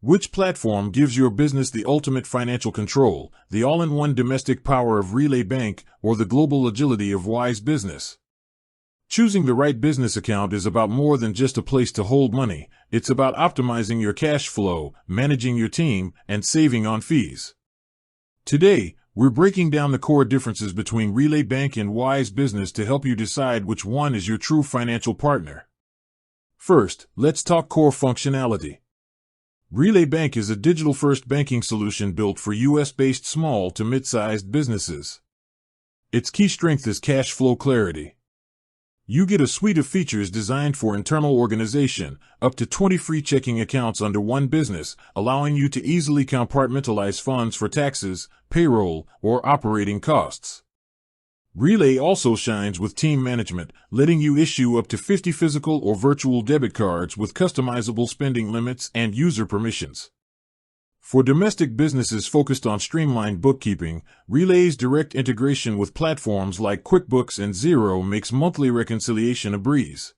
Which platform gives your business the ultimate financial control, the all-in-one domestic power of Relay Bank or the global agility of Wise Business? Choosing the right business account is about more than just a place to hold money. It's about optimizing your cash flow, managing your team, and saving on fees. Today, we're breaking down the core differences between Relay Bank and Wise Business to help you decide which one is your true financial partner. First, let's talk core functionality. Relay Bank is a digital-first banking solution built for U.S.-based small to mid-sized businesses. Its key strength is cash flow clarity. You get a suite of features designed for internal organization, up to 20 free checking accounts under one business, allowing you to easily compartmentalize funds for taxes, payroll, or operating costs. Relay also shines with team management, letting you issue up to 50 physical or virtual debit cards with customizable spending limits and user permissions. For domestic businesses focused on streamlined bookkeeping, Relay's direct integration with platforms like QuickBooks and Xero makes monthly reconciliation a breeze.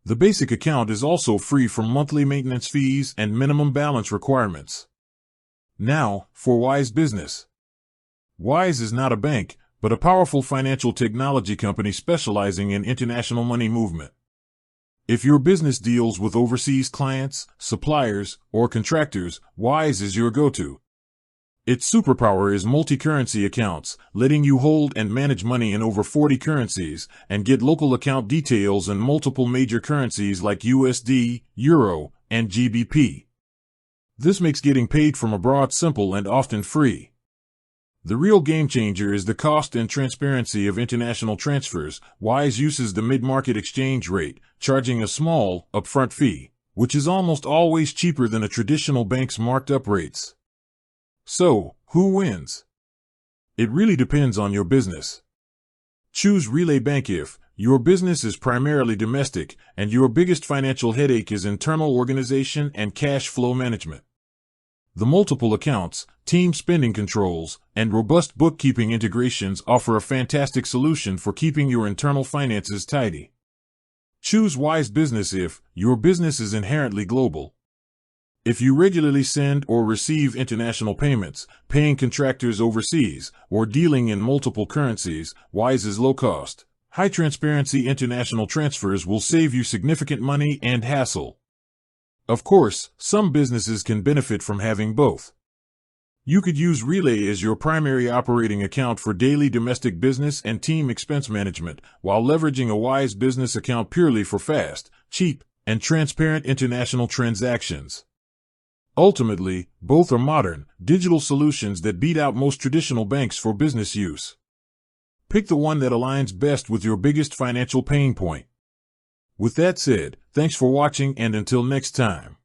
The basic account is also free from monthly maintenance fees and minimum balance requirements. Now, for Wise Business. Wise is not a bank, but a powerful financial technology company specializing in international money movement. If your business deals with overseas clients, suppliers, or contractors, Wise is your go-to. Its superpower is multi-currency accounts, letting you hold and manage money in over 40 currencies, and get local account details in multiple major currencies like USD, Euro, and GBP. This makes getting paid from abroad simple and often free. The real game changer is the cost and transparency of international transfers. Wise uses the mid-market exchange rate, charging a small, upfront fee, which is almost always cheaper than a traditional bank's marked-up rates. So, who wins? It really depends on your business. Choose Relay Bank if your business is primarily domestic and your biggest financial headache is internal organization and cash flow management. The multiple accounts, team spending controls, and robust bookkeeping integrations offer a fantastic solution for keeping your internal finances tidy. Choose Wise Business if your business is inherently global. If you regularly send or receive international payments, paying contractors overseas, or dealing in multiple currencies, Wise is low cost. High transparency international transfers will save you significant money and hassle. Of course, some businesses can benefit from having both. You could use Relay as your primary operating account for daily domestic business and team expense management, while leveraging a Wise Business account purely for fast, cheap, and transparent international transactions. Ultimately, both are modern, digital solutions that beat out most traditional banks for business use. Pick the one that aligns best with your biggest financial pain point. With that said, thanks for watching and until next time.